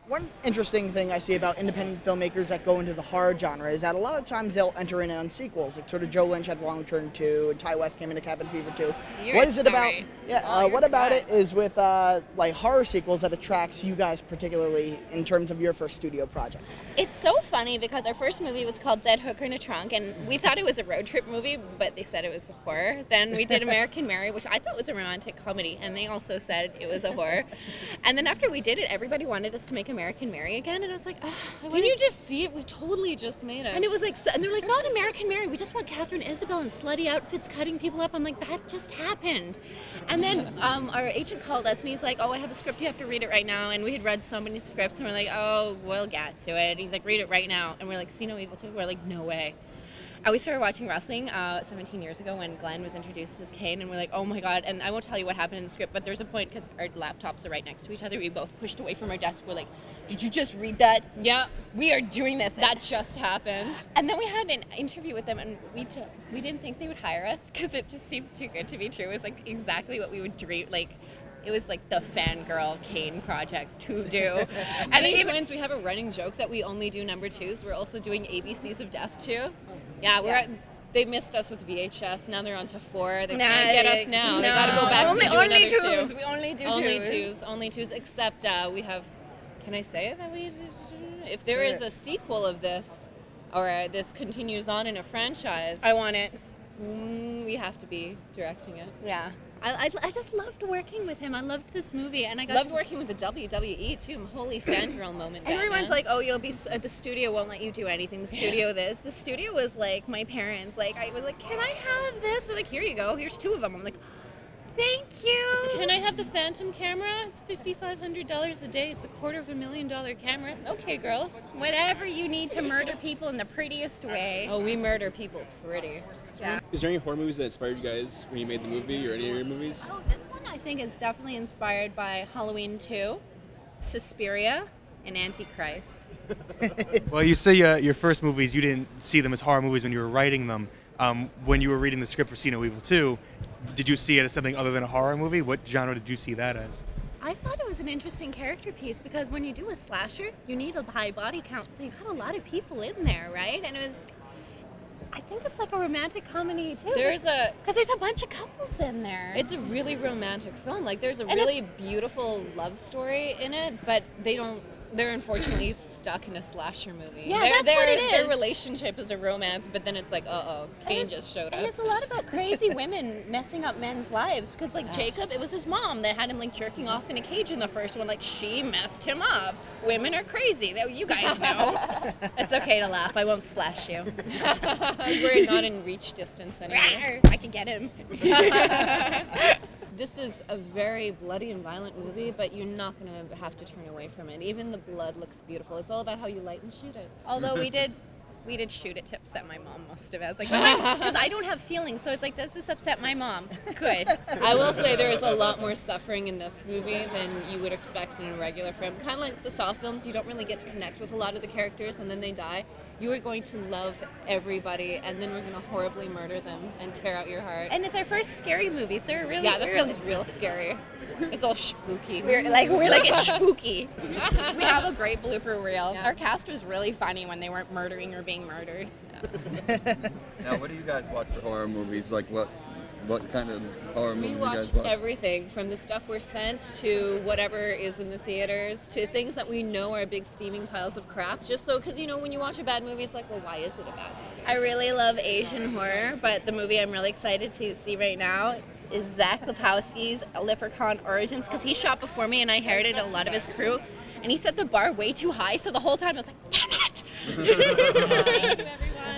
One interesting thing I see about independent filmmakers that go into the horror genre is that a lot of times they'll enter in on sequels. Like sort of Joe Lynch had Long Turn 2, and Ty West came into Cabin Fever 2. What is it about? Yeah, what about it is with like horror sequels that attracts you guys particularly in terms of your first studio project? It's so funny because our first movie was called Dead Hooker in a Trunk, and we thought it was a road trip movie, but they said it was a horror. Then we did American Mary, which I thought was a romantic comedy, and they also said it was a horror. And then after we did it, everybody wanted us to make American Mary again, and I was like, oh, didn't you just see it? We totally just made it. And it was like, and they're like, not American Mary, we just want Catherine Isabel in slutty outfits cutting people up. I'm like, that just happened. And then our agent called us, and he's like, oh, I have a script, you have to read it right now. And we had read so many scripts, and we're like, oh, we'll get to it. And he's like, read it right now. And we're like, see no evil to it? We're like, no way. We started watching wrestling 17 years ago when Glenn was introduced as Kane, and we're like, oh my god. And I won't tell you what happened in the script, but there's a point, because our laptops are right next to each other, we both pushed away from our desks. We're like, did you just read that? Yeah. We are doing this. That just happened. And then we had an interview with them, and we didn't think they would hire us, because it just seemed too good to be true. It was like exactly what we would dream, like, it was like the fangirl Kane project to do. And in Twins, we have a running joke that we only do number 2s. We're also doing ABCs of Death too. Yeah, they missed us with VHS. Now they're on to 4. They can't get us now. No. They got to go back to do another 2. We only do Only twos. Except we have. Can I say that we? If there is a sequel of this, or this continues on in a franchise, I want it. We have to be directing it. Yeah. I just loved working with him. I loved this movie, and I loved working with the WWE too. Holy fangirl moment. Everyone's like, "Oh, you'll be the studio won't let you do anything. The studio this. The studio was like my parents. Like I was like, can I have this? They're like, here you go. Here's 2 of them. I'm like, thank you. Can I have the Phantom camera? It's $5,500 a day. It's a $250,000 camera. Okay, girls. Whatever you need to murder people in the prettiest way. Oh, we murder people pretty. Yeah. Is there any horror movies that inspired you guys when you made the movie, or any of your movies? Oh, this one I think is definitely inspired by Halloween 2, Suspiria, and Antichrist. Well, you say your first movies, you didn't see them as horror movies when you were writing them. When you were reading the script for See No Evil 2, did you see it as something other than a horror movie? What genre did you see that as? I thought it was an interesting character piece, because when you do a slasher, you need a high body count, so you got a lot of people in there, right? And it was... I think it's like a romantic comedy too. Because there's a bunch of couples in there. It's a really romantic film. Like there's a really beautiful love story in it, but they're unfortunately stuck in a slasher movie. Yeah, that's what it is. Their relationship is a romance, but then it's like, Kane just showed up. And it's a lot about crazy women messing up men's lives. Because like Jacob, it was his mom that had him like jerking off in a cage in the first one. Like she messed him up. Women are crazy. You guys know. It's okay to laugh. I won't slash you. We're not in reach distance anymore. I can get him. This is a very bloody and violent movie, but you're not going to have to turn away from it. Even the blood looks beautiful. It's all about how you light and shoot it. Although we did shoot it to upset my mom most of it. I was like, because I don't have feelings, so it's like, does this upset my mom? Good. I will say there is a lot more suffering in this movie than you would expect in a regular film. Kind of like the Saw films, you don't really get to connect with a lot of the characters, and then they die. You are going to love everybody, and then we're going to horribly murder them and tear out your heart. And it's our first scary movie, so we're really... Yeah, this one's real scary. It's all spooky. We're like it's spooky. We have a great blooper reel. Yeah. Our cast was really funny when they weren't murdering or being murdered. Yeah. Now, what do you guys watch for horror movies? Like what kind of horror movies do you guys watch? We watch everything, from the stuff we're sent to whatever is in the theaters to things that we know are big steaming piles of crap. Just so, because when you watch a bad movie, it's like, well, why is it a bad movie? I really love Asian horror, but the movie I'm really excited to see right now is Zach Lepowski's Leprechaun Origins, because he shot before me and I inherited a lot of his crew, and he set the bar way too high, so the whole time I was like, damn it! Thank you, everyone.